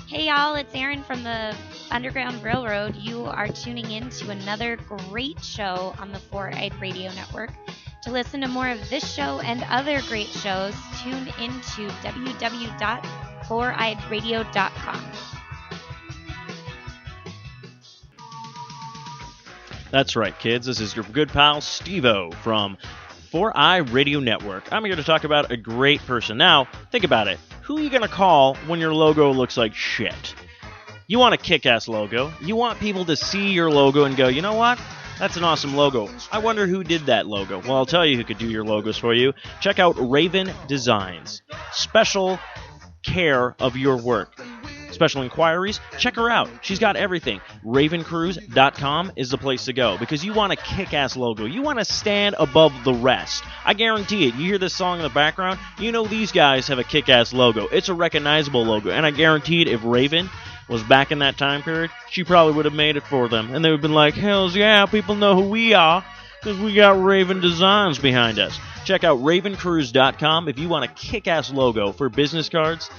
Hey y'all, it's Erin from the Underground Railroad. You are tuning in to another great show on the Four Eyed Radio Network. To listen to more of this show and other great shows, tune into www.foureyedradio.com. That's right, kids. This is your good pal Steve-O from 4i Radio Network. I'm here to talk about a great person. Now, think about it. Who are you going to call when your logo looks like shit? You want a kick-ass logo. You want people to see your logo and go, you know what? That's an awesome logo. I wonder who did that logo. Well, I'll tell you who could do your logos for you. Check out Raven Designs. Special care of your work. Special inquiries, check her out. She's got everything. Ravencruise.com is the place to go because you want a kick-ass logo. You want to stand above the rest. I guarantee it. You hear this song in the background, you know these guys have a kick-ass logo. It's a recognizable logo, and I guarantee it if Raven was back in that time period, she probably would have made it for them. And they would have been like, hells yeah, people know who we are because we got Raven Designs behind us. Check out Ravencruise.com if you want a kick-ass logo for business cards.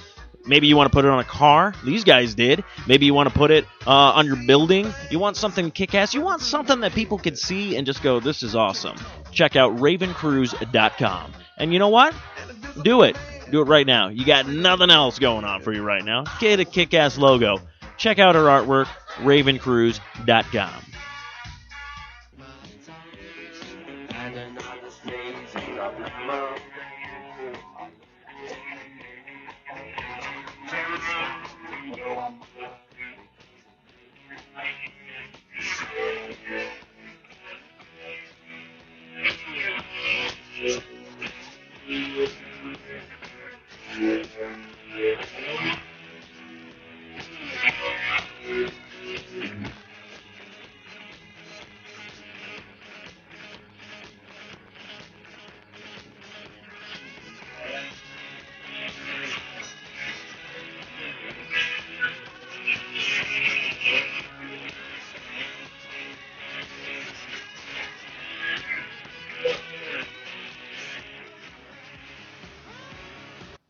Maybe you want to put it on a car. These guys did. Maybe you want to put it on your building. You want something kick-ass. You want something that people can see and just go, this is awesome. Check out Ravencruise.com. And you know what? Do it. Do it right now. You got nothing else going on for you right now. Get a kick-ass logo. Check out her artwork, Ravencruise.com.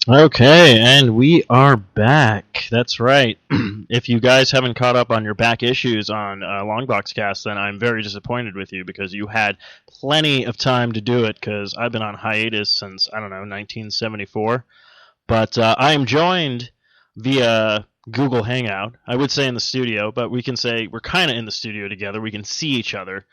Okay, and we are back. That's right. If you guys haven't caught up on your back issues on Longbox Cast, then I'm very disappointed with you because you had plenty of time to do it because I've been on hiatus since, 1974. But I am joined via Google Hangout. I would say in the studio, but we can say we're kind of in the studio together. We can see each other.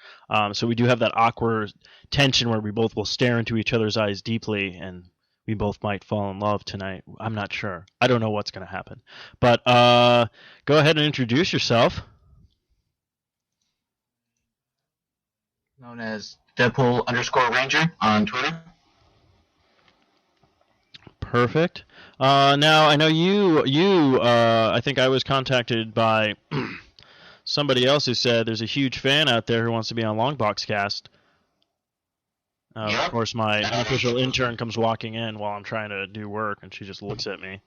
So we do have that awkward tension where we both will stare into each other's eyes deeply and we both might fall in love tonight. I'm not sure. I don't know what's going to happen. But go ahead and introduce yourself. Known as Deadpool_Ranger on Twitter. Perfect. Now, I know you. I think I was contacted by somebody else who said there's a huge fan out there who wants to be on Longbox Cast. Yep. Of course, my unofficial intern comes walking in while I'm trying to do work, and she just looks at me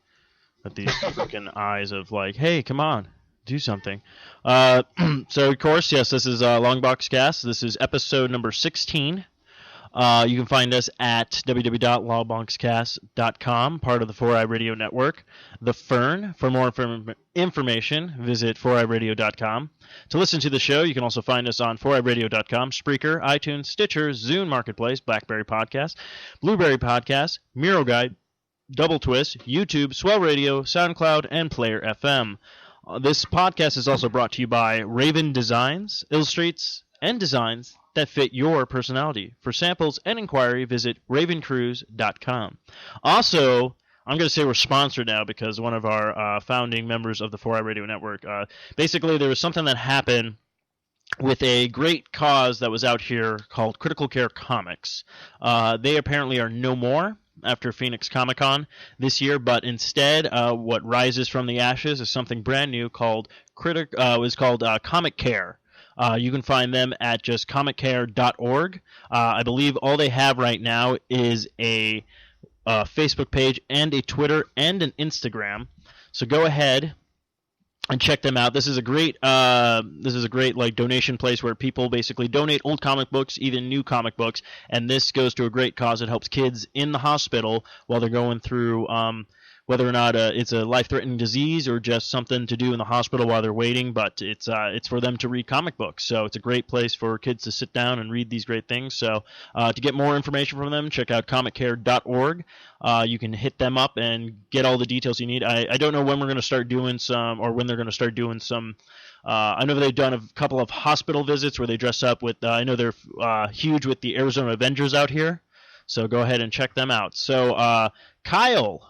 with these fucking eyes of like, hey, come on, do something. So, of course, yes, this is Longbox Cast. This is episode number 16. You can find us at www.longboxcast.com, part of the 4i Radio Network. The Fern. For more information, visit 4iradio.com. To listen to the show, you can also find us on 4iradio.com, Spreaker, iTunes, Stitcher, Zune Marketplace, BlackBerry Podcast, Blueberry Podcast, Miro Guide, Double Twist, YouTube, Swell Radio, SoundCloud, and Player FM. This podcast is also brought to you by Raven Designs, illustrates and designs that fit your personality. For samples and inquiry, visit ravencruise.com. Also, I'm going to say we're sponsored now because one of our founding members of the 4i Radio Network, basically there was something that happened with a great cause that was out here called Critical Care Comics. They apparently are no more after Phoenix Comic-Con this year, but instead what rises from the ashes is something brand new called Comic Care. You can find them at just comiccare.org. I believe all they have right now is a Facebook page and a Twitter and an Instagram. So go ahead and check them out. This is a great like donation place where people basically donate old comic books, even new comic books, and this goes to a great cause. It helps kids in the hospital while they're going through whether or not it's a life-threatening disease or just something to do in the hospital while they're waiting. But it's for them to read comic books, so it's a great place for kids to sit down and read these great things. So to get more information from them, check out comiccare.org. You can hit them up and get all the details you need. I don't know when we're going to start doing some, or when they're going to start doing some. I know they've done a couple of hospital visits where they dress up with. I know they're huge with the Arizona Avengers out here, so go ahead and check them out. So Kyle,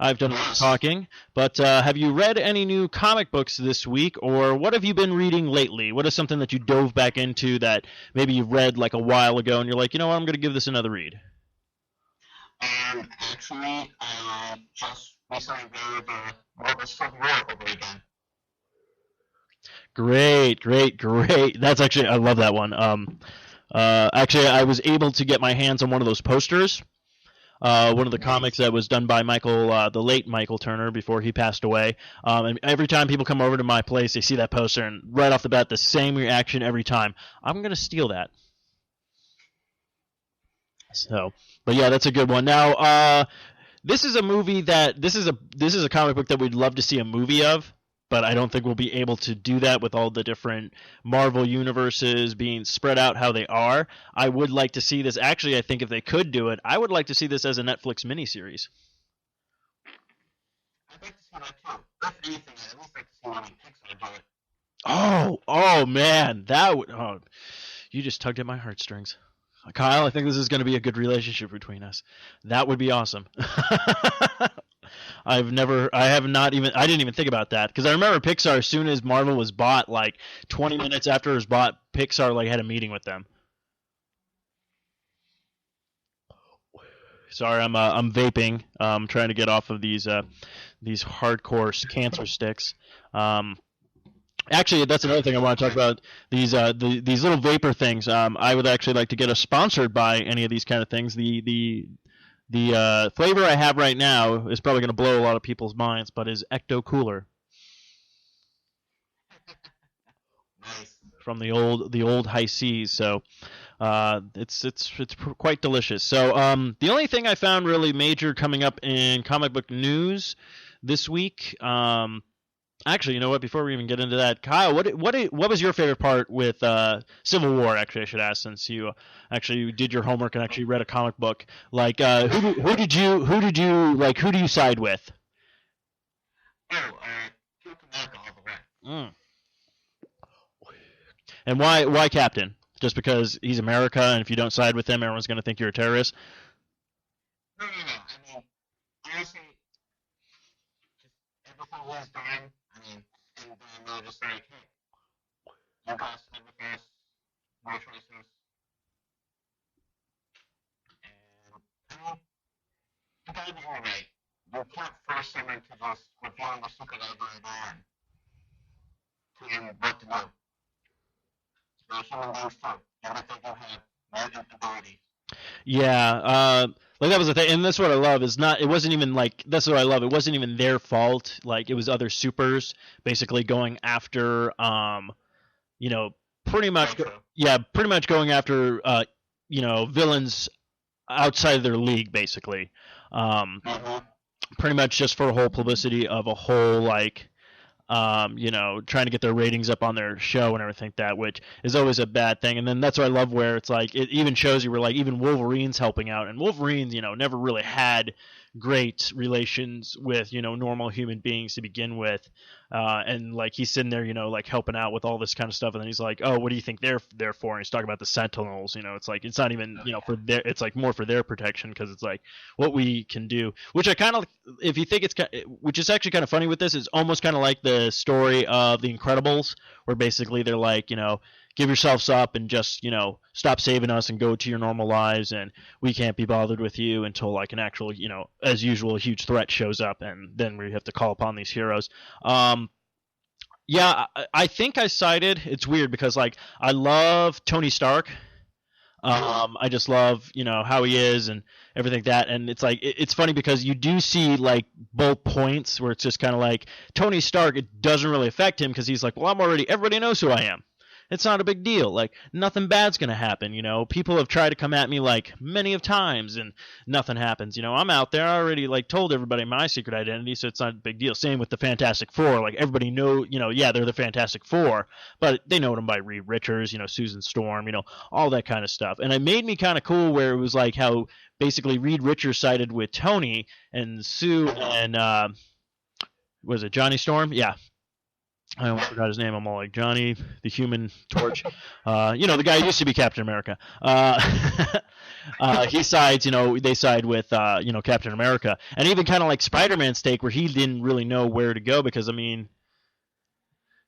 I've done a lot of talking, but have you read any new comic books this week, or what have you been reading lately? What is something that you dove back into that maybe you read like a while ago and you're like, you know what, I'm going to give this another read? Actually, I just recently read Marvel Civil War over again. Great. That's actually, I love that one. Actually, I was able to get my hands on one of those posters. One of the comics that was done by Michael, the late Michael Turner, before he passed away. And every time people come over to my place, they see that poster, and right off the bat, the same reaction every time. I'm gonna steal that. So, but yeah, that's a good one. Now, this is a movie that this is a comic book that we'd love to see a movie of. But I don't think we'll be able to do that with all the different Marvel universes being spread out how they are. I would like to see this. Actually, I think if they could do it, I would like to see this as a Netflix miniseries. I'd like to see that too. If anything, I'd at least like to see one Pixar do it. Oh man, that would. Oh, you just tugged at my heartstrings, Kyle. I think this is going to be a good relationship between us. That would be awesome. I didn't even think about that, because I remember Pixar, as soon as Marvel was bought, like 20 minutes after it was bought, Pixar like had a meeting with them. Sorry, I'm vaping. I'm trying to get off of these hardcore cancer sticks. Actually, that's another thing I want to talk about. These little vapor things. I would actually like to get us sponsored by any of these kind of things. The flavor I have right now is probably going to blow a lot of people's minds, but is Ecto Cooler. Nice. From the old high seas. So it's quite delicious. So the only thing I found really major coming up in comic book news this week. Actually, you know what? Before we even get into that, Kyle, what was your favorite part with Civil War? Actually, I should ask, since you actually did your homework and actually read a comic book. Like, who do you side with? Captain America all the way. And why Captain? Just because he's America, and if you don't side with him, everyone's going to think you're a terrorist? No. I mean, honestly, just everything was done. And then they're just like, hey, you guys side with us, my choices. And, I mean, you gotta be alright. You can't force someone to just reveal the secret identity and tell them what to do. So human beings too. Everything you have, magic abilities. Yeah, like that was the thing, and that's what I love. It wasn't even like, that's what I love. It wasn't even their fault. Like, it was other supers basically going after, pretty much going after, villains outside of their league, basically. Pretty much just for a whole publicity of a whole, like, trying to get their ratings up on their show and everything like that, which is always a bad thing. And then that's what I love, where it's like, it even shows you where, like, even Wolverine's helping out, and Wolverine, never really had great relations with, normal human beings to begin with. And like, he's sitting there, like helping out with all this kind of stuff. And then he's like, oh, what do you think they're there for? And he's talking about the Sentinels, it's like, it's not even, for their, it's like more for their protection. Cause it's like what we can do, which I kind of, if you think which is actually kind of funny with this, is almost kind of like the story of the Incredibles, where basically they're like, give yourselves up and just, stop saving us and go to your normal lives, and we can't be bothered with you until like an actual, as usual, a huge threat shows up, and then we have to call upon these heroes. Yeah, I think I sided. It's weird because, like, I love Tony Stark. I just love, how he is and everything like that. And it's like, it's funny because you do see like both points where it's just kind of like Tony Stark, it doesn't really affect him because he's like, well, everybody knows who I am. It's not a big deal. Like, nothing bad's going to happen, you know. People have tried to come at me, like, many of times, and nothing happens. You know, I'm out there. I already, like, told everybody my secret identity, so it's not a big deal. Same with the Fantastic Four. Like, everybody know, you know, yeah, they're the Fantastic Four, but they know them by Reed Richards, you know, Susan Storm, you know, all that kind of stuff. And it made me kind of cool where it was like how basically Reed Richards sided with Tony and Sue and, was it Johnny Storm? Yeah. I almost forgot his name. I'm all like, Johnny, the Human Torch. You know, the guy who used to be Captain America. He sides, you know, they side with, you know, Captain America. And even kind of like Spider-Man's take where he didn't really know where to go because, I mean,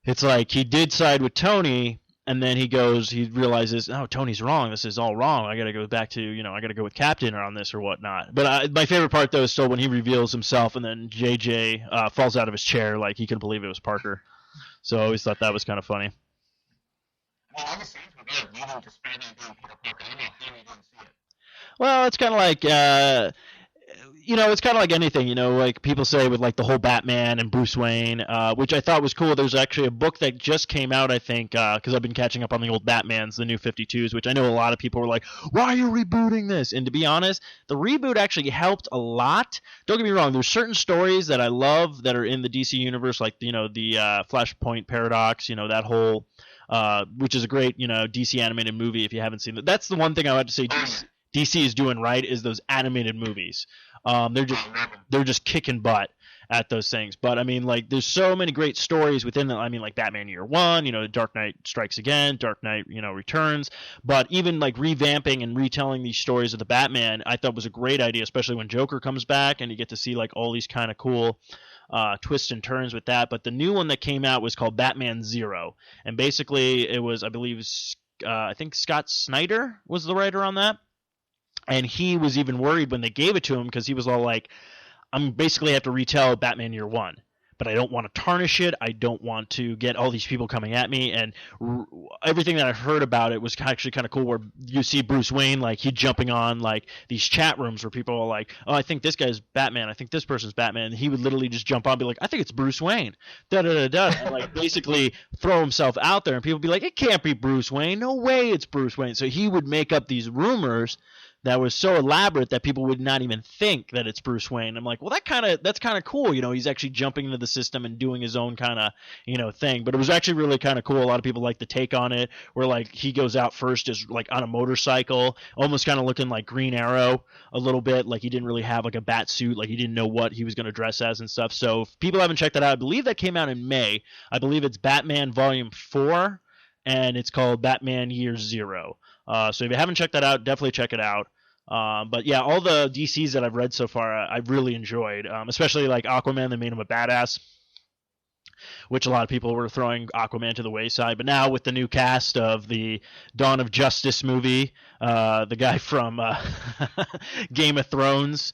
it's like he did side with Tony, and then he realizes, oh, Tony's wrong. This is all wrong. I got to go back to, you know, I got to go with Captain on this or whatnot. But my favorite part, though, is still when he reveals himself and then JJ falls out of his chair like he couldn't believe it was Parker. So I always thought that was kind of funny. Well, all the scenes were good leading to Spider-Man being Peter Parker. I don't know how you didn't see it. Well, it's kind of like, you know, it's kind of like anything, you know, like people say with like the whole Batman and Bruce Wayne, which I thought was cool. There's actually a book that just came out, I think, because I've been catching up on the old Batmans, the new 52s, which I know a lot of people were like, why are you rebooting this? And to be honest, the reboot actually helped a lot. Don't get me wrong, there's certain stories that I love that are in the DC universe, like, you know, the Flashpoint Paradox, you know, that whole, which is a great, you know, DC animated movie if you haven't seen it. That's the one thing I would have to say DC is doing right is those animated movies. They're just kicking butt at those things. But I mean, like, there's so many great stories within them. I mean, like Batman Year One, you know, Dark Knight Strikes Again, Dark Knight, you know, Returns. But even like revamping and retelling these stories of the Batman, I thought was a great idea, especially when Joker comes back and you get to see like all these kind of cool twists and turns with that. But the new one that came out was called Batman Zero, and basically it was, I believe, I think Scott Snyder was the writer on that. And he was even worried when they gave it to him because he was all like, I'm basically have to retell Batman Year One, but I don't want to tarnish it. I don't want to get all these people coming at me. And everything that I've heard about it was actually kind of cool where you see Bruce Wayne, like he jumping on like these chat rooms where people are like, oh, I think this guy's Batman. I think this person's Batman. And he would literally just jump on and be like, I think it's Bruce Wayne. Da-da-da-da. And like basically throw himself out there and people would be like, it can't be Bruce Wayne. No way it's Bruce Wayne. So he would make up these rumors that was so elaborate that people would not even think that it's Bruce Wayne. I'm like, well, that's kind of cool. You know, he's actually jumping into the system and doing his own kind of, you know, thing. But it was actually really kind of cool. A lot of people like the take on it, where like he goes out first as like on a motorcycle, almost kind of looking like Green Arrow a little bit. Like he didn't really have like a bat suit, like he didn't know what he was going to dress as and stuff. So if people haven't checked that out, I believe that came out in May. I believe it's Batman Volume 4, and it's called Batman Year Zero. So if you haven't checked that out, definitely check it out. But yeah, all the DCs that I've read so far, I've really enjoyed, especially like Aquaman. They made him a badass, which a lot of people were throwing Aquaman to the wayside. But now with the new cast of the Dawn of Justice movie, the guy from Game of Thrones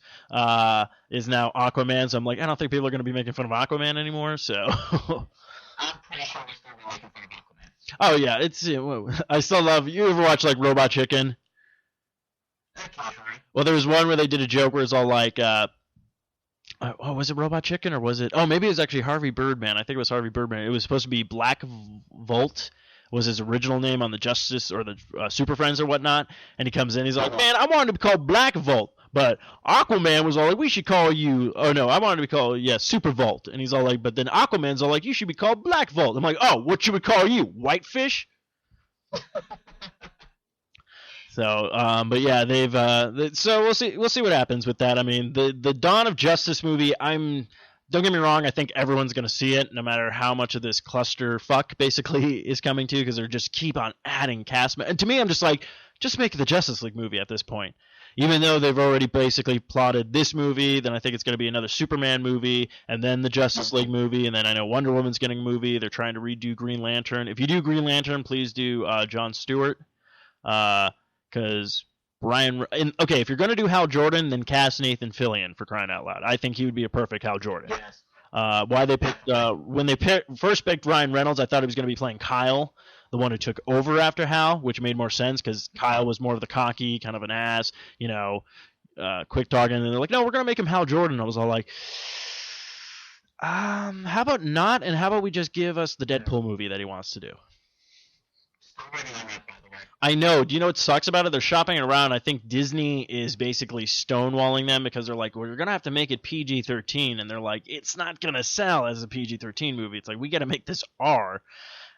is now Aquaman. So I'm like, I don't think people are going to be making fun of Aquaman anymore. So I'm pretty sure we're still making fun of Aquaman. oh yeah, it's I still love. You ever watch like Robot Chicken? Well, there was one where they did a joke where it's all like, oh, was it Robot Chicken or was it? Oh, maybe it was actually Harvey Birdman. I think it was Harvey Birdman. It was supposed to be Black Volt was his original name on the Justice or the Super Friends or whatnot. And he comes in, he's like, man, I wanted to be called Black Volt, but Aquaman was all like, we should call you. Oh no, I wanted to be called Super Volt. And he's all like, but then Aquaman's all like, you should be called Black Volt. I'm like, oh, what should we call you? Whitefish? So, but yeah, so we'll see what happens with that. I mean, the Dawn of Justice movie, don't get me wrong, I think everyone's going to see it, no matter how much of this clusterfuck basically is coming to, because they're just keep on adding cast. And to me, I'm just like, just make the Justice League movie at this point. Even though they've already basically plotted this movie, then I think it's going to be another Superman movie, and then the Justice League movie, and then I know Wonder Woman's getting a movie. They're trying to redo Green Lantern. If you do Green Lantern, please do Jon Stewart. Because if you're going to do Hal Jordan, then cast Nathan Fillion, for crying out loud. I think he would be a perfect Hal Jordan. Yes. Why they picked when they first picked Ryan Reynolds, I thought he was going to be playing Kyle, the one who took over after Hal, which made more sense because Kyle was more of the cocky, kind of an ass, you know, quick talking. And they're like, no, we're going to make him Hal Jordan. I was all like, how about not? And how about we just give us the Deadpool movie that he wants to do? so many in it, by the way. I know. Do you know what sucks about it? They're shopping it around. I think Disney is basically stonewalling them because they're like, well, you're going to have to make it PG-13. And they're like, it's not going to sell as a PG-13 movie. It's like, we got to make this R.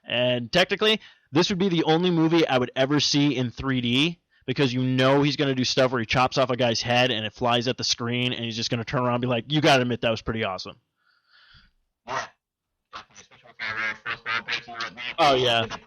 And technically, this would be the only movie I would ever see in 3D because you know he's going to do stuff where he chops off a guy's head and it flies at the screen and he's just going to turn around and be like, you got to admit that was pretty awesome. Yeah. Definitely, especially with that first ball breaking your knee. Oh, yeah. Perfect.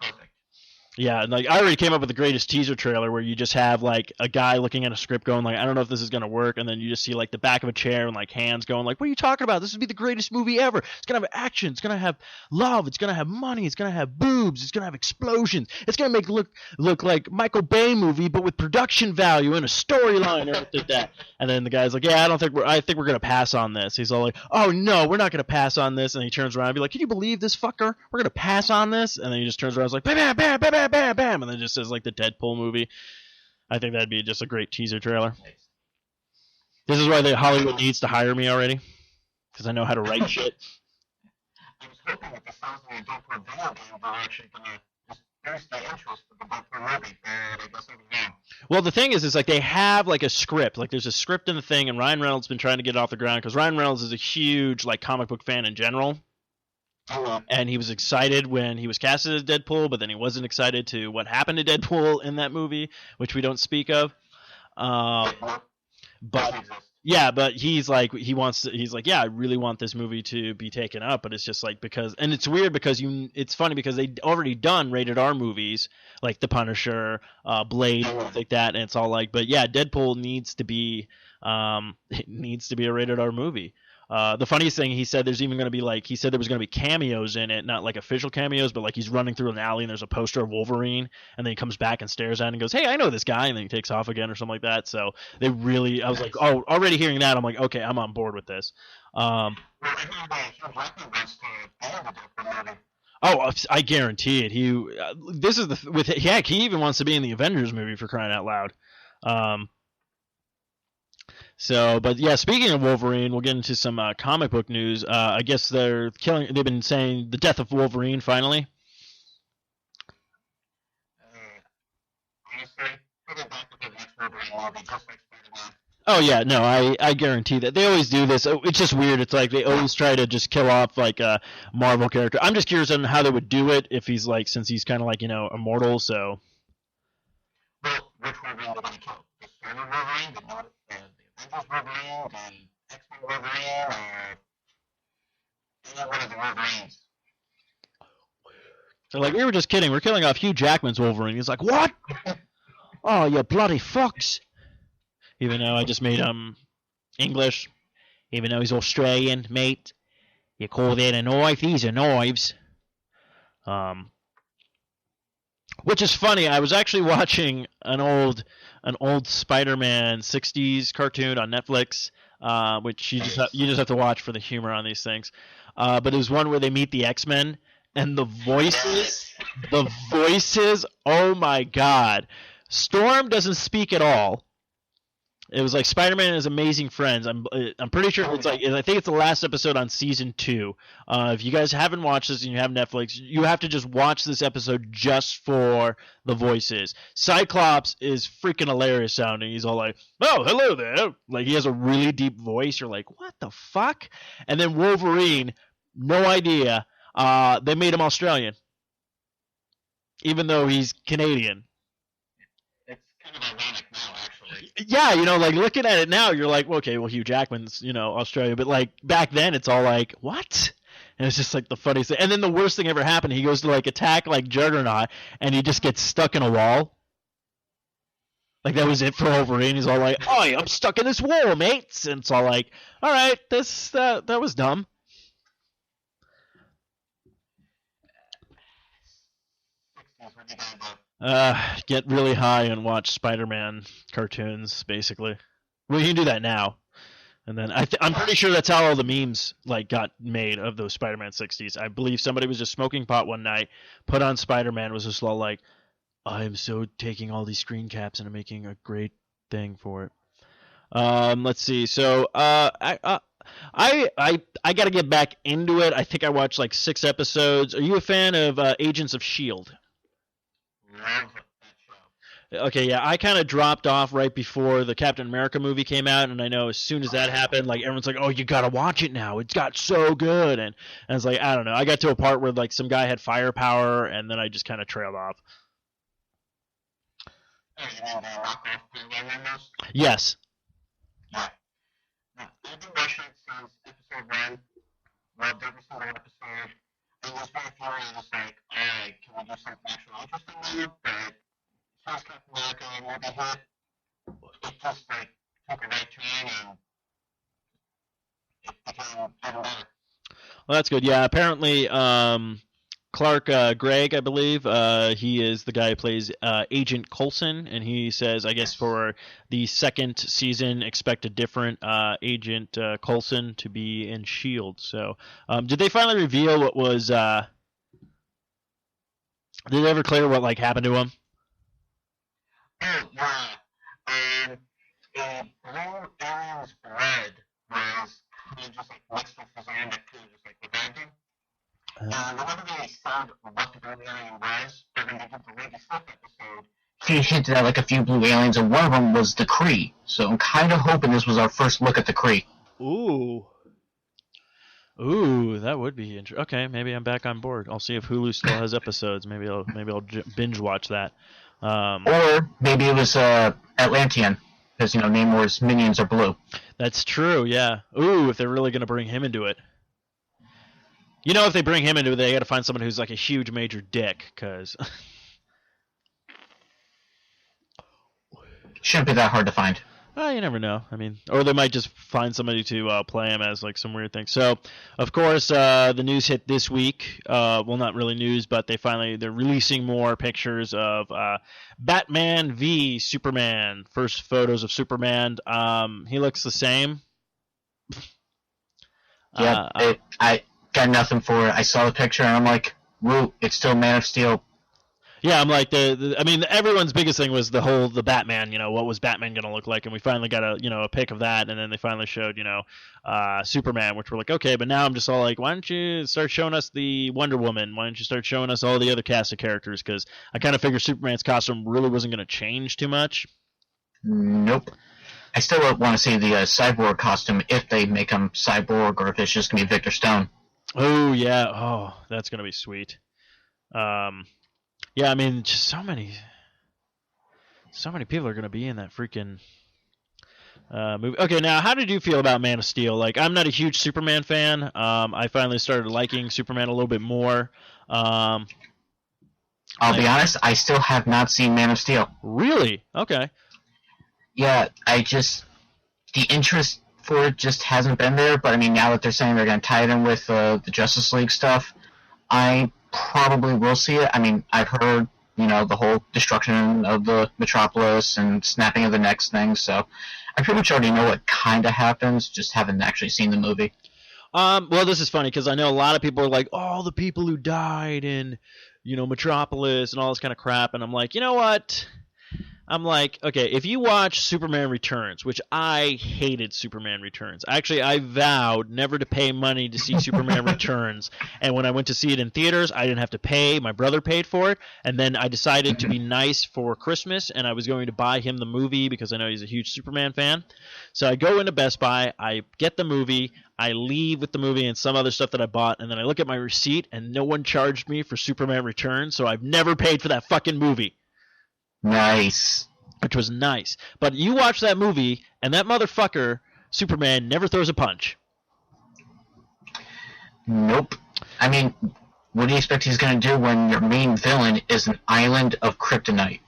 Yeah, and like I already came up with the greatest teaser trailer where you just have like a guy looking at a script going like, I don't know if this is gonna work, and then you just see like the back of a chair and like hands going like, what are you talking about? This would be the greatest movie ever. It's gonna have action, it's gonna have love, it's gonna have money, it's gonna have boobs, it's gonna have explosions, it's gonna make look like Michael Bay movie but with production value and a storyline and everything that. And then the guy's like, yeah, I think we're gonna pass on this. He's all like, oh no, we're not gonna pass on this. And he turns around and be like, can you believe this fucker? We're gonna pass on this. And then he just turns around and is like, bam, bam, bam, bam, bam, bam, and then just says like the Deadpool movie. I think that'd be just a great teaser trailer. This is why Hollywood needs to hire me already, because I know how to write shit. I was hoping that the sounds of the Deadpool video game were actually going to boost the interest of the Deadpool movie, but I guess I don't know. Well, the thing is like they have like a script. Like there's a script in the thing, and Ryan Reynolds has been trying to get it off the ground because Ryan Reynolds is a huge like comic book fan in general. And he was excited when he was casted as Deadpool, but then he wasn't excited to what happened to Deadpool in that movie, which we don't speak of. But yeah, but he's like, yeah, I really want this movie to be taken up, but it's just like because, and it's weird because it's funny because they already done rated R movies like The Punisher, Blade, things like that, and it's all like, but yeah, Deadpool needs to be a rated R movie. The funniest thing, he said there's even going to be like, he said there was going to be cameos in it, not like official cameos, but like he's running through an alley and there's a poster of Wolverine, and then he comes back and stares at it and goes, hey, I know this guy, and then he takes off again or something like that. So they really, I was like, oh, already hearing that, I'm like, okay, I'm on board with this. Oh, I guarantee it. He even wants to be in the Avengers movie for crying out loud. So, but yeah, speaking of Wolverine, we'll get into some comic book news. I guess they've been saying the death of Wolverine finally. Oh yeah, no, I guarantee that. They always do this. It's just weird. It's like they always try to just kill off like a Marvel character. I'm just curious on how they would do it if he's like, since he's kind of like, immortal, so. Well, which Wolverine would I kill? The Spider Wolverine, the Avengers Wolverine, the X-Men Wolverine, or any one of the Wolverines? They're like, we were just kidding. We're killing off Hugh Jackman's Wolverine. He's like, what? Oh, you bloody fucks. Even though I just made him English. Even though he's Australian, mate. You call that a knife? These are knives. Which is funny. I was actually watching an old Spider-Man 60s cartoon on Netflix, which you just have to watch for the humor on these things. But it was one where they meet the X-Men, and the voices, oh my god. Storm doesn't speak at all. It was like Spider-Man and his amazing friends. I'm pretty sure it's like, I think it's the last episode on season 2. If you guys haven't watched this and you have Netflix, you have to just watch this episode just for the voices. Cyclops is freaking hilarious sounding. He's all like, oh, hello there. Like, he has a really deep voice. You're like, what the fuck? And then Wolverine, no idea. They made him Australian, even though he's Canadian. It's kind of ironic now, actually. Yeah, like looking at it now, you're like, well, okay, well, Hugh Jackman's, Australia, but like back then, it's all like, what? And it's just like the funniest thing. And then the worst thing ever happened. He goes to like attack like Juggernaut, and he just gets stuck in a wall. Like that was it for Wolverine. He's all like, oh, I'm stuck in this wall, mates. And it's all like, all right, that was dumb. Get really high and watch Spider-Man cartoons, basically. Well, you can do that now. And then I'm pretty sure that's how all the memes like got made of those Spider-Man 60s. I believe somebody was just smoking pot one night, put on Spider-Man, was just all like, I'm so taking all these screen caps and I'm making a great thing for it. Let's see. So I got to get back into it. I think I watched like 6 episodes. Are you a fan of Agents of S.H.I.E.L.D.? love that show. Okay, yeah, I kind of dropped off right before the Captain America movie came out, and I know as soon as that happened, like everyone's like, "Oh, you gotta watch it now. It's got so good." And it's like, I don't know. I got to a part where like some guy had firepower, and then I just kind of trailed off. Oh, you mean the knockoff Power Rangers? Yes. Yeah. No, I've been watching it since episode 1. Loved every single episode. It was very funny. It was like, alright, can we do something actually interesting with it? But as Captain America movie hit, it just like took a right turn and it became even better. Well, that's good. Yeah, apparently, Clark Gregg, I believe, he is the guy who plays Agent Coulson, and he says, I guess for the second season, expect a different Agent Coulson to be in S.H.I.E.L.D. So, did they finally reveal what was... did they ever clear what like happened to him? Oh, yeah. The blue alien's blood was kind of just like mixed with his own that could have just like revived him. Whenever they said what the blue alien was, they're going to do the Lady Sif episode. She hinted at like a few blue aliens, and one of them was the Kree. So I'm kind of hoping this was our first look at the Kree. Ooh, that would be interesting. Okay, maybe I'm back on board. I'll see if Hulu still has episodes. Maybe I'll binge watch that. Or maybe it was Atlantean, because Namor's minions are blue. That's true. Yeah. Ooh, if they're really gonna bring him into it. If they bring him into it, they got to find someone who's like a huge major dick, because shouldn't be that hard to find. Well, you never know. I mean, or they might just find somebody to play him as like some weird thing. So, of course, the news hit this week. Well, not really news, but they're releasing more pictures of Batman v Superman. First photos of Superman. He looks the same. Yeah, I got nothing for it. I saw the picture and I'm like, woo, it's still Man of Steel. Yeah, I'm like everyone's biggest thing was the Batman. What was Batman gonna look like? And we finally got a pic of that, and then they finally showed Superman, which we're like, okay, but now I'm just all like, why don't you start showing us the Wonder Woman? Why don't you start showing us all the other cast of characters? Because I kind of figured Superman's costume really wasn't gonna change too much. Nope. I still want to see the Cyborg costume if they make him Cyborg, or if it's just gonna be Victor Stone. Oh yeah, that's gonna be sweet. Yeah, I mean, just so many people are going to be in that freaking movie. Okay, now, how did you feel about Man of Steel? Like, I'm not a huge Superman fan. I finally started liking Superman a little bit more. I'll be honest, I still have not seen Man of Steel. Really? Okay. Yeah, the interest for it just hasn't been there, but I mean, now that they're saying they're going to tie it in with the Justice League stuff, I probably will see it. I mean, I've heard, the whole destruction of the Metropolis and snapping of the necks thing, so I pretty much already know what kind of happens, just haven't actually seen the movie. Well, this is funny, because I know a lot of people are like, the people who died in, Metropolis and all this kind of crap, and I'm like, you know what? I'm like, okay, if you watch Superman Returns, which I hated Superman Returns. Actually, I vowed never to pay money to see Superman Returns. And when I went to see it in theaters, I didn't have to pay. My brother paid for it. And then I decided to be nice for Christmas, and I was going to buy him the movie because I know he's a huge Superman fan. So I go into Best Buy, I get the movie, I leave with the movie and some other stuff that I bought, and then I look at my receipt, and no one charged me for Superman Returns, so I've never paid for that fucking movie. Nice. Which was nice. But you watch that movie, and that motherfucker, Superman, never throws a punch. Nope. I mean, what do you expect he's going to do when your main villain is an island of kryptonite?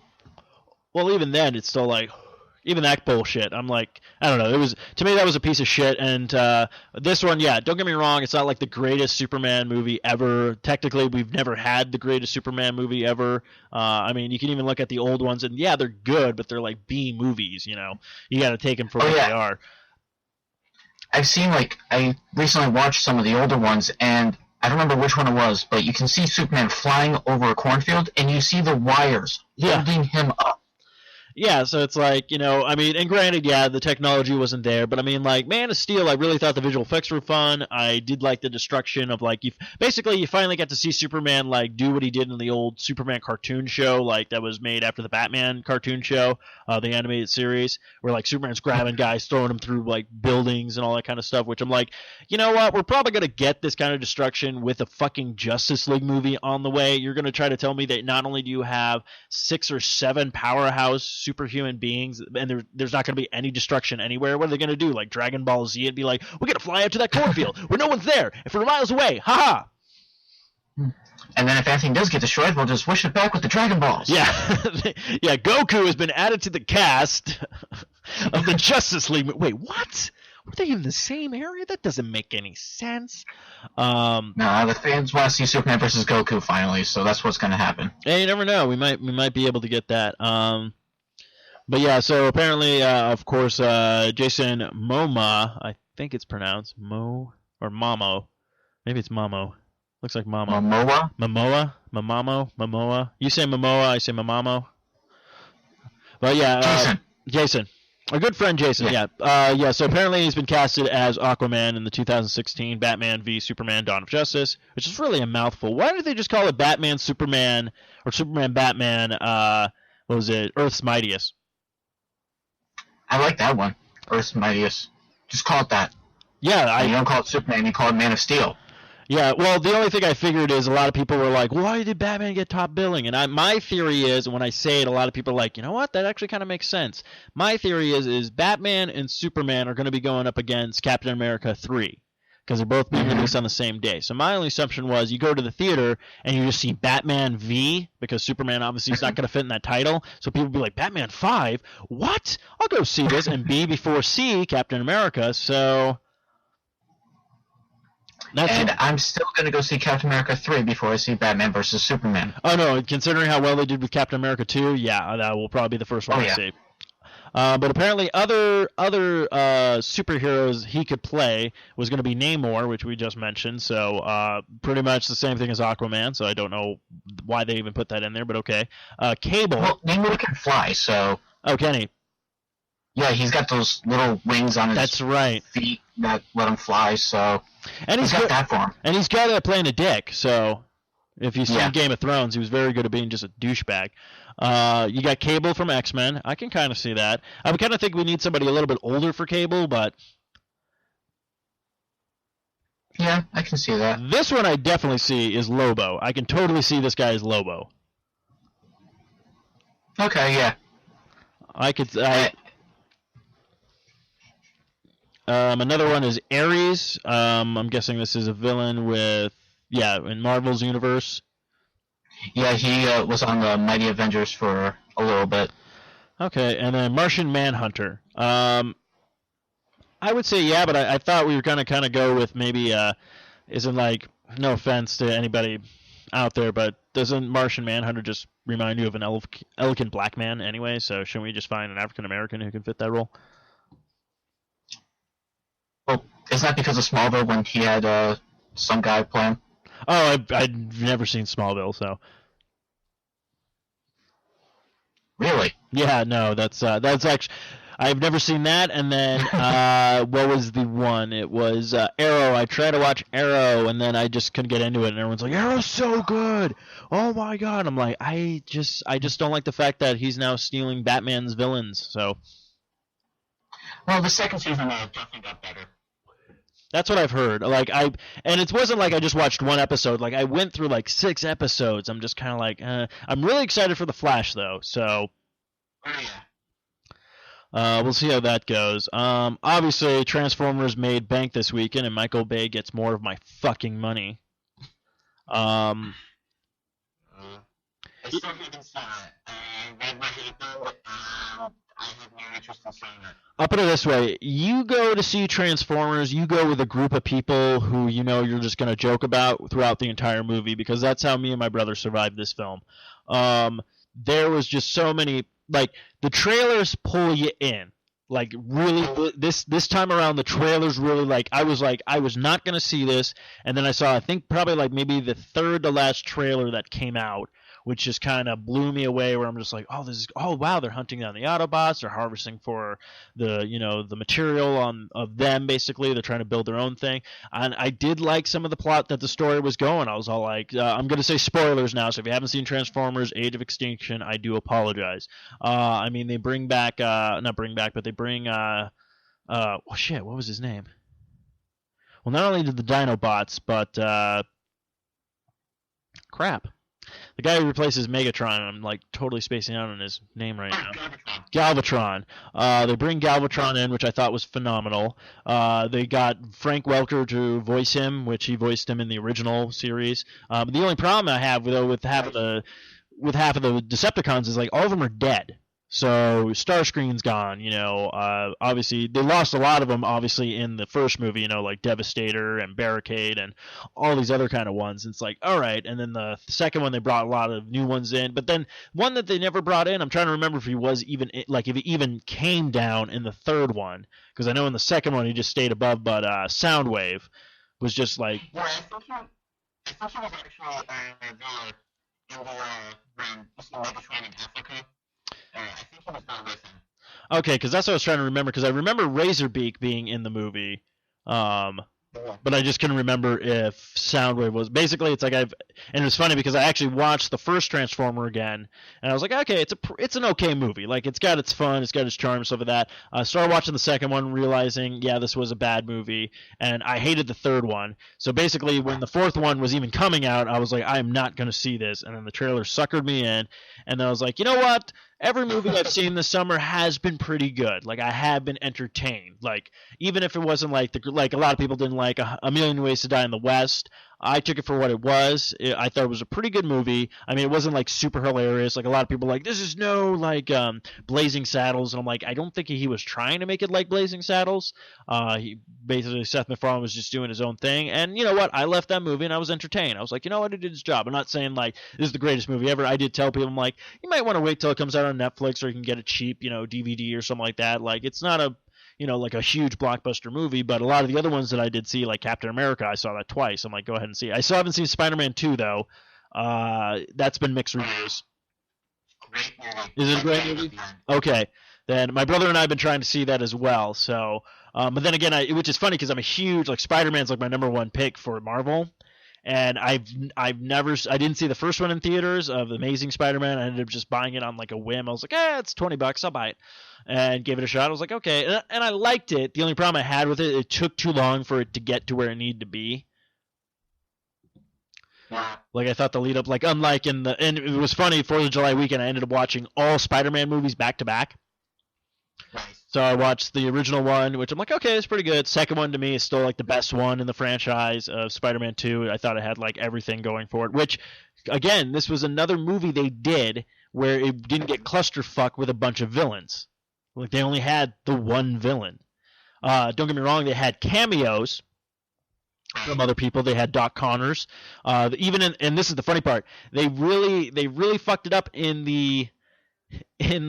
Well, even then, it's still like, even that bullshit. I'm like, I don't know. To me, that was a piece of shit. And this one, yeah, don't get me wrong. It's not like the greatest Superman movie ever. Technically, we've never had the greatest Superman movie ever. I mean, you can even look at the old ones, and yeah, they're good, but they're like B movies. You got to take them for what they are. I've seen I recently watched some of the older ones, and I don't remember which one it was, but you can see Superman flying over a cornfield, and you see the wires holding him up. Yeah, so it's like, I mean, and granted, yeah, the technology wasn't there, but I mean, like, Man of Steel, I really thought the visual effects were fun. I did like the destruction of, like, you finally got to see Superman, like, do what he did in the old Superman cartoon show, like, that was made after the Batman cartoon show, the animated series, where, like, Superman's grabbing guys, throwing them through, like, buildings and all that kind of stuff, which I'm like, you know what, we're probably going to get this kind of destruction with a fucking Justice League movie on the way. You're going to try to tell me that not only do you have 6 or 7 powerhouse superhuman beings, and there's not going to be any destruction anywhere. What are they going to do? Like Dragon Ball Z and be like, we're going to fly out to that cornfield where no one's there, and for miles away, haha. And then if anything does get destroyed, we'll just wish it back with the Dragon Balls. Yeah, yeah. Goku has been added to the cast of the Justice League. Wait, what? Were they in the same area? That doesn't make any sense. No, the fans want to see Superman versus Goku finally, so that's what's going to happen. Hey, you never know. We might be able to get that. But yeah, so apparently, of course, Jason Momoa, I think it's pronounced Mo or Mamo. Maybe it's Mamo. Looks like Mamo. Momoa. You say Momoa, I say Mamamo. But yeah, Jason. Our good friend Jason, yeah. So apparently he's been casted as Aquaman in the 2016 Batman v Superman Dawn of Justice, which is really a mouthful. Why did they just call it Batman Superman or Superman Batman, what was it, Earth's Mightiest? I like that one, Earth's Mightiest. Just call it that. Yeah. You don't call it Superman, you call it Man of Steel. Yeah, well, the only thing I figured is a lot of people were like, why did Batman get top billing? And my theory is, and when I say it, a lot of people are like, you know what, that actually kind of makes sense. My theory is Batman and Superman are going to be going up against Captain America 3, because they're both being released on the same day. So my only assumption was you go to the theater and you just see Batman V, because Superman obviously is not going to fit in that title. So people will be like, Batman 5? What? I'll go see this. And B before C, Captain America, so... I'm still going to go see Captain America 3 before I see Batman vs. Superman. Oh, no, considering how well they did with Captain America 2, yeah, that will probably be the first one I see. But apparently other superheroes he could play was going to be Namor, which we just mentioned, so pretty much the same thing as Aquaman, so I don't know why they even put that in there, but okay. Cable. Well, Namor can fly, so... Oh, can he? Yeah, he's got those little wings on his feet that let him fly, so and he's got that for him. And he's got playing a dick, so if you see Game of Thrones, he was very good at being just a douchebag. You got Cable from X-Men. I can kind of see that. I would kind of think we need somebody a little bit older for Cable, but... Yeah, I can see that. This one I definitely see is Lobo. I can totally see this guy as Lobo. Okay, yeah. Another one is Ares. I'm guessing this is a villain in Marvel's universe. Yeah, he was on the Mighty Avengers for a little bit. Okay, and then Martian Manhunter. I would say yeah, but I thought we were going to kind of go with maybe, isn't like, no offense to anybody out there, but doesn't Martian Manhunter just remind you of an elegant black man anyway? So shouldn't we just find an African American who can fit that role? Well, is that because of Smallville when he had some guy play him? Oh, I've never seen Smallville, so. Really? Yeah, no, that's actually, I've never seen that. And then what was the one? It was Arrow. I tried to watch Arrow, and then I just couldn't get into it. And everyone's like, Arrow's so good. Oh my god! I'm like, I just don't like the fact that he's now stealing Batman's villains. So. Well, the second season definitely got better. That's what I've heard. And it wasn't like I just watched one episode. Like I went through like 6 episodes. I'm just kind of like, I'm really excited for the Flash though. So, we'll see how that goes. Obviously, Transformers made bank this weekend, and Michael Bay gets more of my fucking money. I still haven't seen it. I read my paper. I have no interest in seeing it. I'll put it this way. You go to see Transformers, you go with a group of people who you know you're just going to joke about throughout the entire movie, because that's how me and my brother survived this film. There was just so many, like, the trailers pull you in. Like, really, this time around, the trailers really, I was not going to see this, and then I saw, I think, probably, maybe the third to last trailer that came out, which just kind of blew me away. Where I'm just like, oh wow, they're hunting down the Autobots, they're harvesting for the material of them. Basically, they're trying to build their own thing. And I did like some of the plot that the story was going. I was all like, I'm going to say spoilers now, so if you haven't seen Transformers: Age of Extinction, I do apologize. I mean, they bring back, not bring back, but they bring, what was his name? Well, not only did the Dinobots, but, crap. The guy who replaces Megatron, I'm like totally spacing out on his name right now. Galvatron. They bring Galvatron in, which I thought was phenomenal. They got Frank Welker to voice him, which he voiced him in the original series. But the only problem I have with half of the Decepticons is like all of them are dead. So Starscream's gone, obviously they lost a lot of them obviously in the first movie, like Devastator and Barricade and all these other kind of ones. It's like, all right, and then the second one they brought a lot of new ones in, but then one that they never brought in, I'm trying to remember if he was even like if he even came down in the third one, because I know in the second one he just stayed above, but Soundwave was just like. Yeah, I think he was actually when Megatron in Africa. I think he was not with him. Okay, because that's what I was trying to remember, because I remember Razorbeak being in the movie, but I just couldn't remember if Soundwave was. Basically, it's like and it was funny because I actually watched the first Transformer again, and I was like, okay, it's an okay movie. Like, it's got its fun, it's got its charm, stuff like that. I started watching the second one, realizing, yeah, this was a bad movie, and I hated the third one. So basically, when the fourth one was even coming out, I was like, I am not going to see this, and then the trailer suckered me in, and then I was like, you know what? Every movie I've seen this summer has been pretty good. Like, I have been entertained. Like, even if it wasn't like a lot of people didn't like A Million Ways to Die in the West, I took it for what it was. I thought it was a pretty good movie. I mean, it wasn't like super hilarious. Like, a lot of people were like, this is no like Blazing Saddles, and I'm like, I don't think he was trying to make it like Blazing Saddles. He basically, Seth MacFarlane was just doing his own thing, and you know what? I left that movie and I was entertained. I was like, you know what? He did his job. I'm not saying like this is the greatest movie ever. I did tell people, I'm like, you might want to wait till it comes out on Netflix, or you can get a cheap, DVD or something like that. Like, it's not a like a huge blockbuster movie, but a lot of the other ones that I did see, like Captain America, I saw that twice. I'm like, go ahead and see. I still haven't seen Spider-Man 2, though. That's been mixed reviews. Is it a great movie? Okay. Then my brother and I have been trying to see that as well. So, but then again, which is funny because I'm a huge, like, Spider-Man's like my number one pick for Marvel. And I didn't see the first one in theaters of Amazing Spider-Man. I ended up just buying it on like a whim. I was like, it's $20, I'll buy it, and gave it a shot. I was like, okay, and I liked it. The only problem I had with it took too long for it to get to where it needed to be. Like, I thought the lead up, like, unlike and it was funny, 4th of July weekend, I ended up watching all Spider-Man movies back to back. So I watched the original one, which I'm like, okay, it's pretty good. Second one to me is still like the best one in the franchise of Spider-Man 2. I thought it had like everything going for it, which, again, this was another movie they did where it didn't get clusterfuck with a bunch of villains. Like, they only had the one villain. Don't get me wrong, they had cameos from other people. They had Doc Connors. And this is the funny part, they really fucked it up in the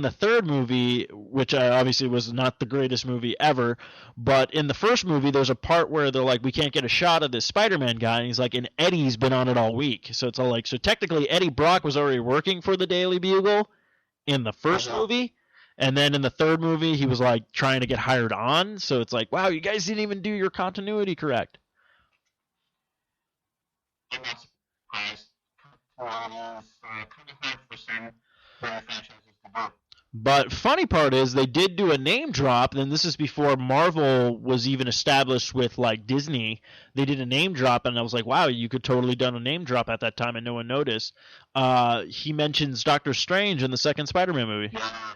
third movie, which obviously was not the greatest movie ever, but in the first movie there's a part where they're like, we can't get a shot of this Spider-Man guy, and he's like, and Eddie's been on it all week. So it's all like, so technically Eddie Brock was already working for the Daily Bugle in the first movie, and then in the third movie he was like trying to get hired on. So it's like, wow, you guys didn't even do your continuity correct. I'm not surprised. Kind of hard for some franchises to do. But funny part is they did do a name drop, and this is before Marvel was even established with like Disney. They did a name drop, and I was like, wow, you could totally done a name drop at that time and no one noticed. He mentions Doctor Strange in the second Spider-Man movie. Yes, I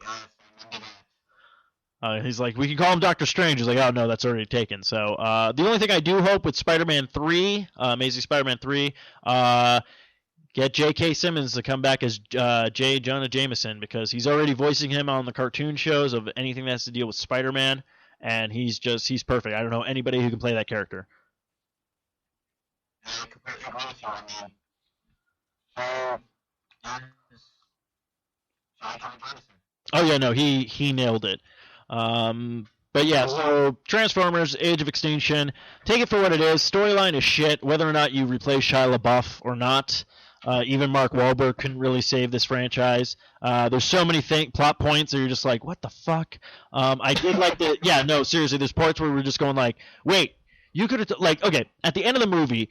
remember that. He's like, we can call him Doctor Strange. He's like, oh no, that's already taken. So the only thing I do hope with Spider-Man 3, Amazing Spider-Man 3, get J.K. Simmons to come back as J. Jonah Jameson, because he's already voicing him on the cartoon shows of anything that has to deal with Spider-Man, and he's perfect. I don't know anybody who can play that character. I completely agree with you. I mean, Oh yeah, no, he nailed it. But yeah, so Transformers: Age of Extinction, take it for what it is. Storyline is shit. Whether or not you replace Shia LaBeouf or not, Even Mark Wahlberg couldn't really save this franchise. There's so many plot points that you're just like, what the fuck? I did like the yeah, no, seriously. There's parts where we're just going like, wait, you could have like, okay, at the end of the movie,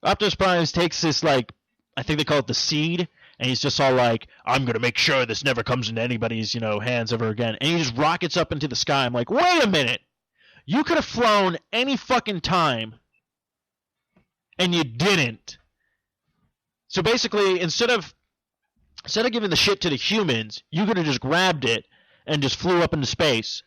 Optimus Prime takes this like, I think they call it the seed, and he's just all like, I'm gonna make sure this never comes into anybody's hands ever again, and he just rockets up into the sky. I'm like, wait a minute, you could have flown any fucking time, and you didn't. So basically, instead of giving the shit to the humans, you could have just grabbed it and just flew up into space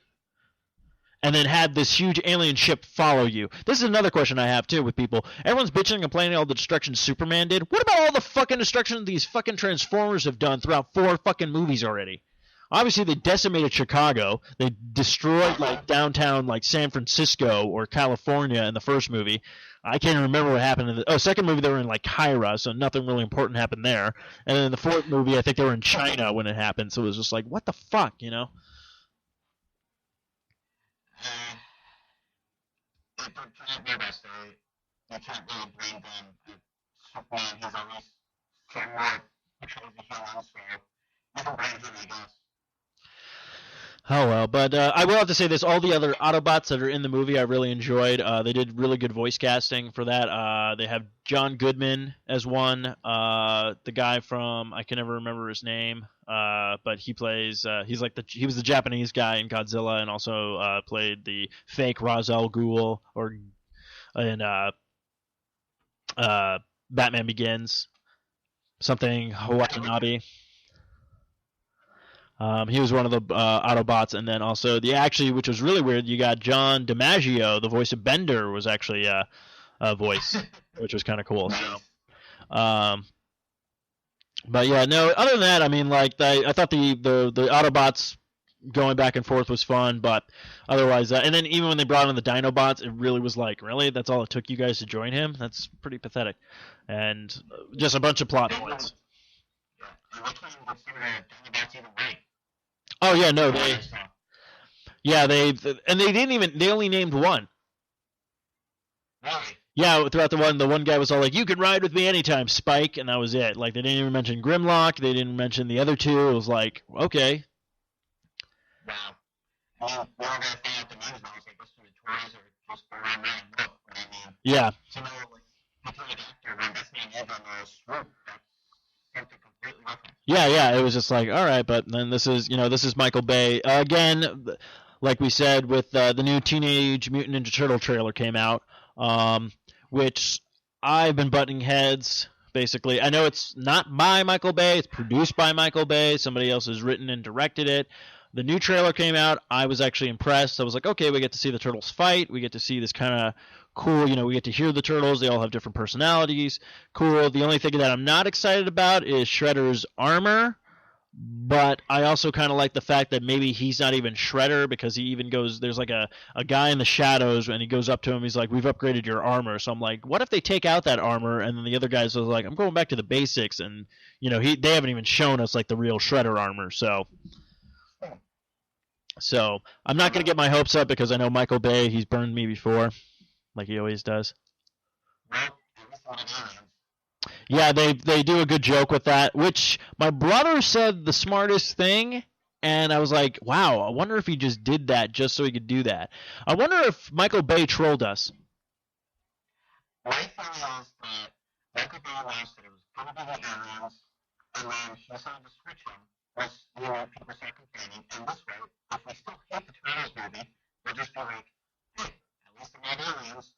and then had this huge alien ship follow you. This is another question I have, too, with people. Everyone's bitching and complaining all the destruction Superman did. What about all the fucking destruction these fucking Transformers have done throughout 4 fucking movies already? Obviously, they decimated Chicago. They destroyed, like, downtown, like, San Francisco or California in the first movie. I can't even remember what happened in the second movie. They were in, like, Cairo, so nothing really important happened there. And then in the fourth movie, I think they were in China when it happened. So it was just like, what the fuck, They did try their best. You can't really blame them. Superman has always somewhat portrayed the humans, so you can blame him, I guess. Oh, well, but I will have to say this. All the other Autobots that are in the movie I really enjoyed. They did really good voice casting for that. They have John Goodman as one. The guy from, I can never remember his name, but he plays, he was the Japanese guy in Godzilla and also played the fake Ra's al Ghul in Batman Begins. Something Watanabe. He was one of the Autobots, and then also which was really weird, you got John DiMaggio, the voice of Bender, was actually a voice, which was kind of cool. So, but yeah, no. Other than that, I mean, like I thought the Autobots going back and forth was fun, but otherwise, and then even when they brought in the Dinobots, it really was like, really, that's all it took you guys to join him? That's pretty pathetic, and just a bunch of plot points. Oh yeah, no, they only named one. Really? Yeah, throughout the one guy was all like, "You can ride with me anytime, Spike," and that was it. Like they didn't even mention Grimlock, they didn't mention the other two. It was like, okay. Wow. Well, we're all gonna find out the news now. It's like listen to toys or just go around there and look. But I mean, yeah. So now, like, you play an actor when this man is on a swoop. That's something completely different. Yeah, it was just like, all right, but then this is Michael Bay. Again, like we said, with the new Teenage Mutant Ninja Turtle trailer came out, which I've been butting heads, basically. I know it's not by Michael Bay, it's produced by Michael Bay, somebody else has written and directed it. The new trailer came out, I was actually impressed. I was like, okay, we get to see the Turtles fight, we get to see this kind of cool, we get to hear the Turtles, they all have different personalities, cool. The only thing that I'm not excited about is Shredder's armor, but I also kind of like the fact that maybe he's not even Shredder, because he even goes, there's like a guy in the shadows, and he goes up to him, he's like, we've upgraded your armor. So I'm like, what if they take out that armor, and then the other guys are like, I'm going back to the basics, and they haven't even shown us like the real Shredder armor, so I'm not going to get my hopes up, because I know Michael Bay, he's burned me before, like he always does. Yeah, they do a good joke with that, which my brother said the smartest thing, and I was like, wow, I wonder if he just did that just so he could do that. I wonder if Michael Bay trolled us. My theory is that Michael Bay announced that it was going to be the aliens, and then he decided to switch them, was, people start complaining, and this way, if we still hate the Turtles movie, we'll just be like, hey, at least they're not aliens.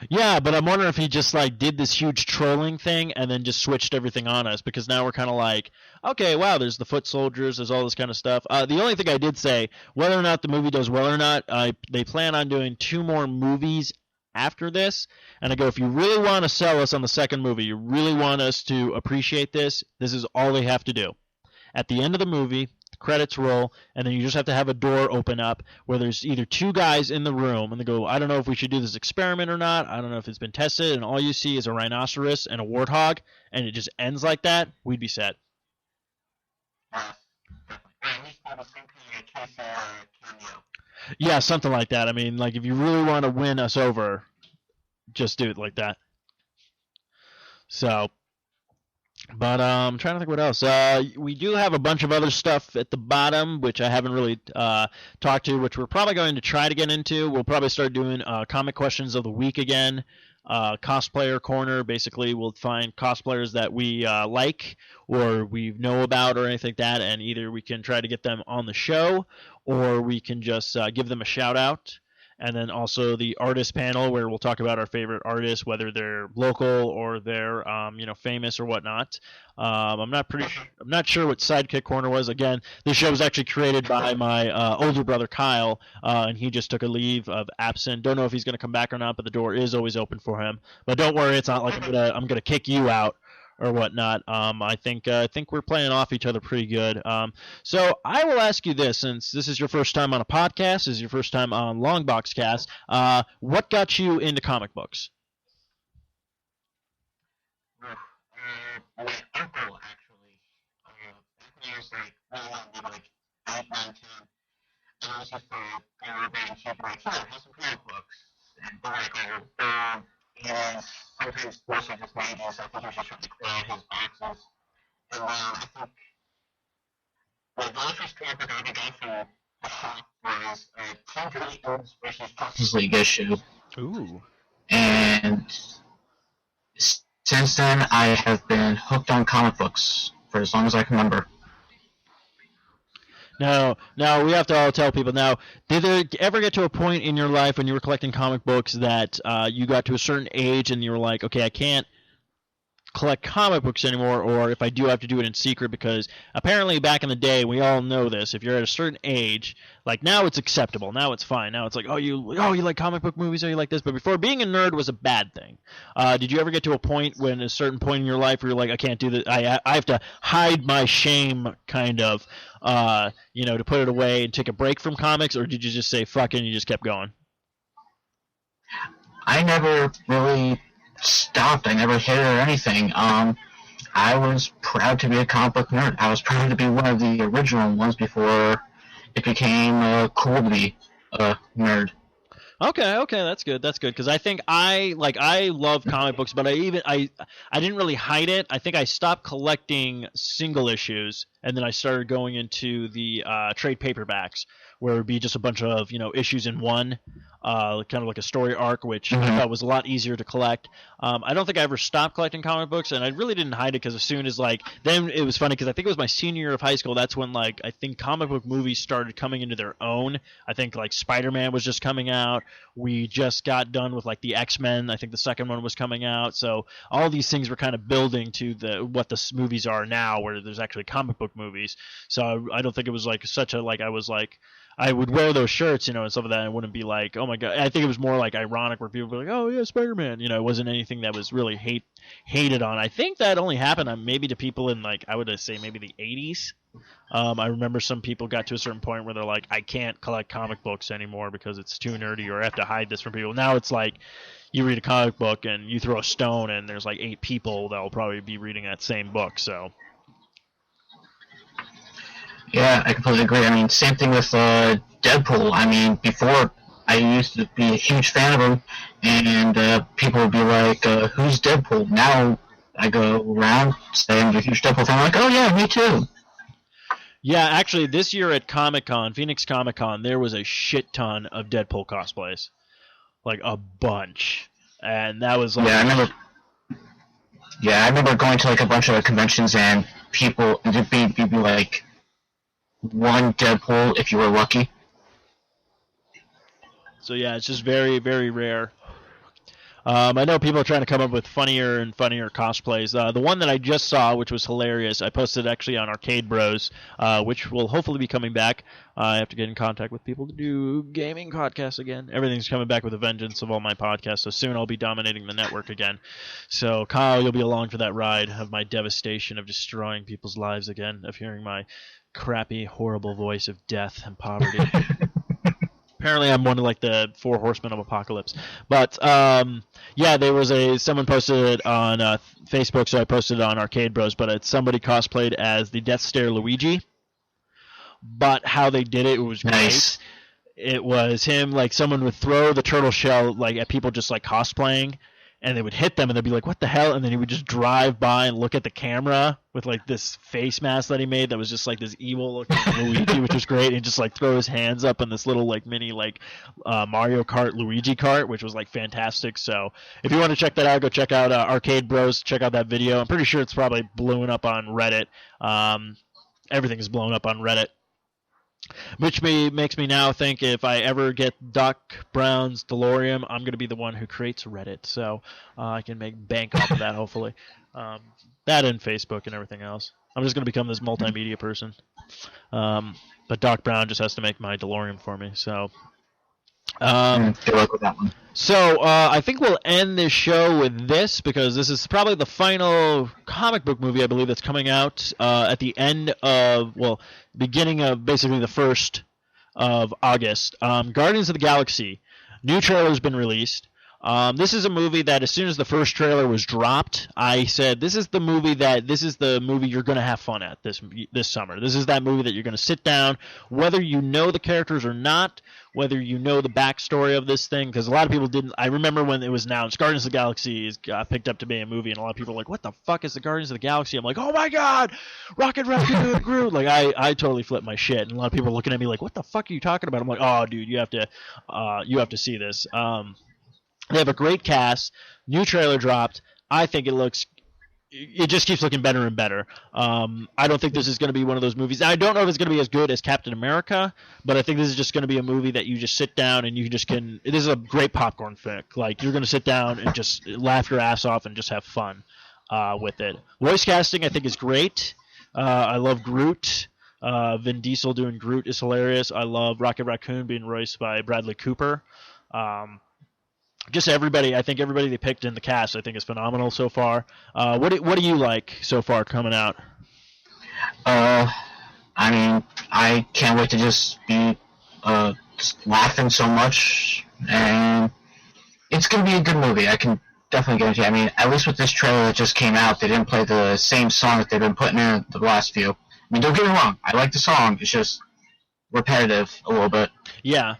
Yeah, but I'm wondering if he just like did this huge trolling thing and then just switched everything on us, because now we're kind of like, okay, wow, there's the foot soldiers, there's all this kind of stuff. The only thing I did say, whether or not the movie does well or not, they plan on doing 2 more movies after this, and I go, if you really want to sell us on the second movie, you really want us to appreciate this is all they have to do. At the end of the movie, the credits roll, and then you just have to have a door open up where there's either 2 guys in the room, and they go, I don't know if we should do this experiment or not, I don't know if it's been tested, and all you see is a rhinoceros and a warthog, and it just ends like that, we'd be set. Yeah, something like that. I mean, like, if you really want to win us over, just do it like that. So, But I'm trying to think what else. We do have a bunch of other stuff at the bottom, which I haven't really talked to, which we're probably going to try to get into. We'll probably start doing comic questions of the week again. Cosplayer corner. Basically, we'll find cosplayers that we like or we know about or anything like that, and either we can try to get them on the show or we can just give them a shout out. And then also the artist panel where we'll talk about our favorite artists, whether they're local or they're famous or whatnot. I'm not sure what Sidekick Corner was. Again, this show was actually created by my older brother Kyle, and he just took a leave of absence. Don't know if he's going to come back or not, but the door is always open for him. But don't worry, it's not like I'm gonna kick you out or whatnot. I think we're playing off each other pretty good. So I will ask you this, since this is your first time on a podcast, this is your first time on Longbox Cast, what got you into comic books? My uncle, actually, back when I was really young, maybe 8, 9, 10, and I was just go over and she'd be like, "Here, have some comic books." And they're like, he was sometimes mostly just 90s. I think he was just trying to clear out his boxes. And then I think the very first comic book I ever got from the shop was Teen Titans versus Justice League issue. Ooh. And since then, I have been hooked on comic books for as long as I can remember. Now we have to all tell people. Now, did there ever get to a point in your life when you were collecting comic books that you got to a certain age and you were like, okay, I can't collect comic books anymore, or if I do, I have to do it in secret? Because apparently back in the day, we all know this, if you're at a certain age, like now it's acceptable, now it's fine, now it's like, you like comic book movies, you like this, but before, being a nerd was a bad thing. Did you ever get to a point when, a certain point in your life, where you're like, I can't do this, I have to hide my shame, kind of, to put it away and take a break from comics, or did you just say fuck it and you just kept going? I never really stopped. I never hid or anything. I was proud to be a comic book nerd. I was proud to be one of the original ones before it became cool to be a nerd. Okay, that's good. Because I think I love comic books, but I didn't really hide it. I think I stopped collecting single issues, and then I started going into the trade paperbacks, where it would be just a bunch of issues in one, kind of like a story arc, which I thought was a lot easier to collect. I don't think I ever stopped collecting comic books, and I really didn't hide it, because as soon as then it was funny, because I think it was my senior year of high school. That's when I think comic book movies started coming into their own. I think Spider-Man was just coming out. We just got done with the X-Men. I think the second one was coming out. So all these things were kind of building to what the movies are now, where there's actually comic book movies. So I don't think it was such a I was I would wear those shirts, and stuff like that. And it wouldn't be like, oh my god. I think it was more ironic, where people were like, oh yeah, Spider-Man. It wasn't anything that was really hated on. I think that only happened maybe to people in I would say maybe the 80s. I remember some people got to a certain point where they're like, I can't collect comic books anymore because it's too nerdy, or I have to hide this from people. Now it's you read a comic book and you throw a stone and there's 8 people that will probably be reading that same book. So. Yeah, I completely agree. I mean, same thing with Deadpool. I mean, before I used to be a huge fan of him, and people would be like, who's Deadpool? Now I go around saying I'm a huge Deadpool fan. I'm like, oh yeah, me too. Yeah, actually, this year at Comic-Con, Phoenix Comic-Con, there was a shit ton of Deadpool cosplays. A bunch. And that was Yeah, I remember going to a bunch of conventions, and people, it'd be one Deadpool if you were lucky. So yeah, it's just very, very rare. I know people are trying to come up with funnier and funnier cosplays. The one that I just saw, which was hilarious, I posted actually on Arcade Bros, which will hopefully be coming back. I have to get in contact with people to do gaming podcasts again. Everything's coming back with a vengeance of all my podcasts, so soon I'll be dominating the network again. So Kyle, you'll be along for that ride of my devastation of destroying people's lives again, of hearing my crappy, horrible voice of death and poverty. Apparently, I'm one of the 4 horsemen of apocalypse. But yeah, there was someone posted it on Facebook, so I posted it on Arcade Bros. But it's somebody cosplayed as the Death Stare Luigi. But how they did it was nice. Great. It was him, someone would throw the turtle shell at people just cosplaying, and they would hit them, and they'd be like, what the hell? And then he would just drive by and look at the camera with, like, this face mask that he made that was just, like, this evil-looking Luigi, which was great, and just, like, throw his hands up in this little, like, mini, like, Mario Kart Luigi kart, which was, like, fantastic. So if you want to check that out, go check out Arcade Bros, check out that video. I'm pretty sure it's probably blown up on Reddit. Everything is blown up on Reddit. Which makes me now think if I ever get Doc Brown's DeLorean, I'm going to be the one who creates Reddit. So I can make bank off of that, hopefully. That and Facebook and everything else. I'm just going to become this multimedia person. But Doc Brown just has to make my DeLorean for me. So good luck with that one. So I think we'll end this show with this, because this is probably the final comic book movie, I believe, that's coming out at the end of, well, beginning of basically the 1st of August. Guardians of the Galaxy. New trailer's been released. This is a movie that as soon as the first trailer was dropped, I said, this is the movie you're going to have fun at this summer. This is that movie that you're going to sit down, whether you know the characters or not, whether you know the backstory of this thing, because a lot of people didn't. I remember when it was announced, Guardians of the Galaxy got picked up to be a movie, and a lot of people were like, what the fuck is the Guardians of the Galaxy? I'm like, oh my god, Rocket Raccoon and Groot. Like, I totally flipped my shit, and a lot of people are looking at me like, what the fuck are you talking about? I'm like, oh, dude, you have to see this. They have a great cast. New trailer dropped. I think it just keeps looking better and better. I don't think this is going to be one of those movies. I don't know if it's going to be as good as Captain America, but I think this is just going to be a movie that you just sit down and you just can. This is a great popcorn flick. Like, you're going to sit down and just laugh your ass off and just have fun with it. Voice casting, I think, is great. I love Groot. Vin Diesel doing Groot is hilarious. I love Rocket Raccoon being voiced by Bradley Cooper. Just everybody, I think everybody they picked in the cast, I think, is phenomenal so far. What do you like so far coming out? I mean, I can't wait to just be just laughing so much, and it's going to be a good movie. I can definitely guarantee. I mean, at least with this trailer that just came out, they didn't play the same song that they've been putting in the last few. I mean, don't get me wrong, I like the song. It's just repetitive a little bit. Yeah.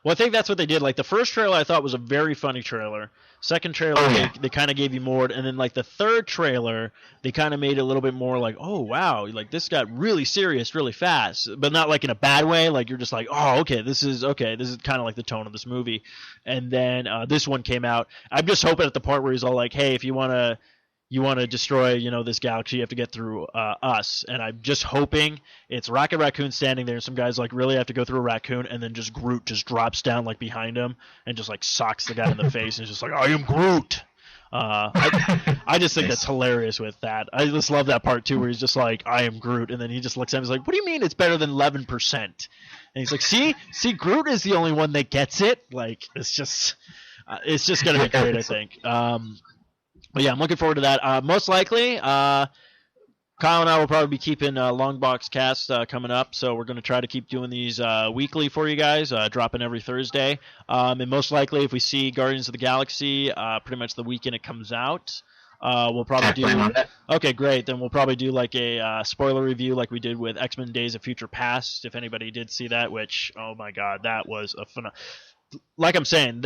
Well, I think that's what they did. Like, the first trailer I thought was a very funny trailer. Second trailer, they kind of gave you more. And then, like, the third trailer, they kind of made it a little bit more like, oh, wow, like, this got really serious really fast. But not, like, in a bad way. Like, you're just like, oh, okay, this is kind of like the tone of this movie. And then this one came out. I'm just hoping at the part where he's all like, hey, if you want to destroy, this galaxy, you have to get through us. And I'm just hoping it's Rocket Raccoon standing there, and some guys like really have to go through a raccoon, and then just Groot just drops down like behind him and just like socks the guy in the face, and is just like, I am Groot. I just think that's hilarious with that. I just love that part too, where he's just like, I am Groot, and then he just looks at him and he's like, what do you mean it's better than 11%? And he's like, see, Groot is the only one that gets it. Like, it's just gonna be great, I think. But yeah, I'm looking forward to that. Most likely, Kyle and I will probably be keeping long box casts coming up, so we're going to try to keep doing these weekly for you guys, dropping every Thursday. And most likely, if we see Guardians of the Galaxy pretty much the weekend it comes out, we'll probably do. Okay, great. Then we'll probably do like a spoiler review, like we did with X-Men: Days of Future Past. If anybody did see that, which, oh my God, that was a like I'm saying,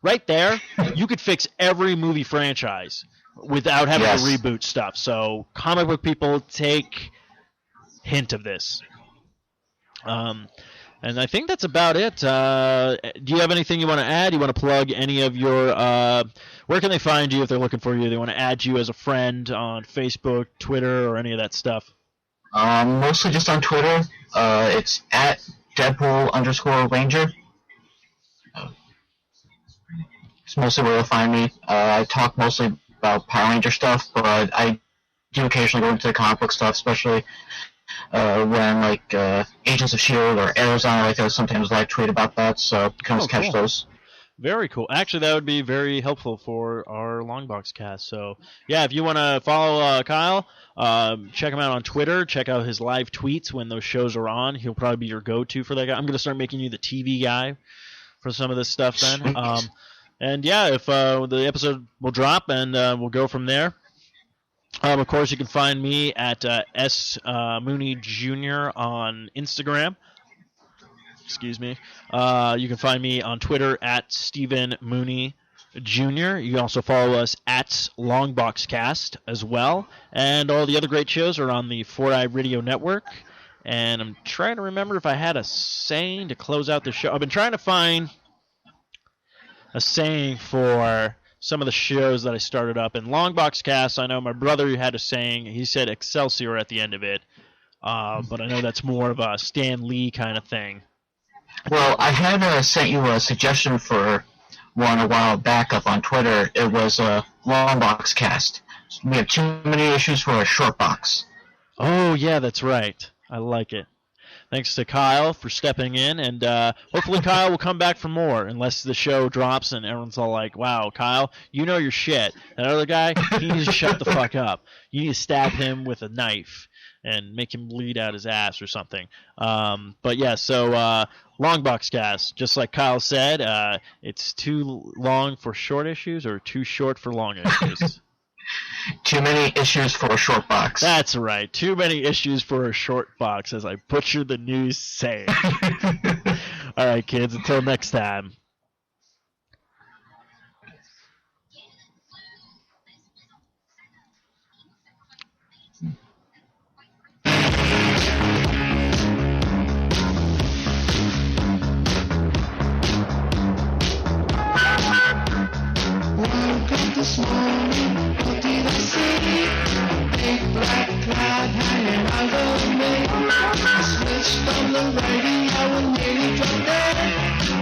right there, you could fix every movie franchise without having to reboot stuff. So, comic book people, take hint of this. And I think that's about it. Do you have anything you want to add? You want to plug any of your... where can they find you if they're looking for you? They want to add you as a friend on Facebook, Twitter, or any of that stuff? Mostly just on Twitter. It's at Deadpool_Ranger. It's mostly where you'll find me. I talk mostly about Power Ranger stuff, but I do occasionally go into the comic book stuff, especially when like Agents of S.H.I.E.L.D. or Arrow's on, like I sometimes live tweet about that, so you can always catch those. Very cool. Actually, that would be very helpful for our Longbox cast. So, yeah, if you want to follow Kyle, check him out on Twitter. Check out his live tweets when those shows are on. He'll probably be your go-to for that guy. I'm going to start making you the TV guy for some of this stuff then. And yeah, if the episode will drop, and we'll go from there. Of course, you can find me at S Mooney Jr. on Instagram. Excuse me. You can find me on Twitter at Stephen Mooney. Jr. You can also follow us at Longboxcast as well. And all the other great shows are on the 4i Radio Network. And I'm trying to remember if I had a saying to close out the show. I've been trying to find a saying for some of the shows that I started up. In Longboxcast, I know my brother had a saying. He said Excelsior at the end of it. But I know that's more of a Stan Lee kind of thing. Well, I had sent you a suggestion for one a while back up on Twitter. It was a long box cast. We have too many issues for a short box. Oh, yeah, that's right. I like it. Thanks to Kyle for stepping in, and hopefully Kyle will come back for more, unless the show drops and everyone's all like, wow, Kyle, you know your shit. That other guy, he needs to shut the fuck up. You need to stab him with a knife and make him bleed out his ass or something. But yeah, so long box cast, just like Kyle said, it's too long for short issues or too short for long issues. Too many issues for a short box. That's right. Too many issues for a short box, as I butchered the news saying. All right, kids, until next time. This morning, what did I see? A big black cloud hanging over me. I switched on the radio and nearly dropped dead.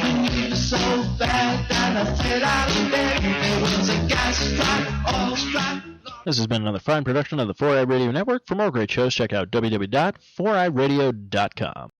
The news was so bad that I fled out of bed. There was a gas strike, oil strike. This has been another fine production of the 4i Radio Network. For more great shows, check out www.4iradio.com.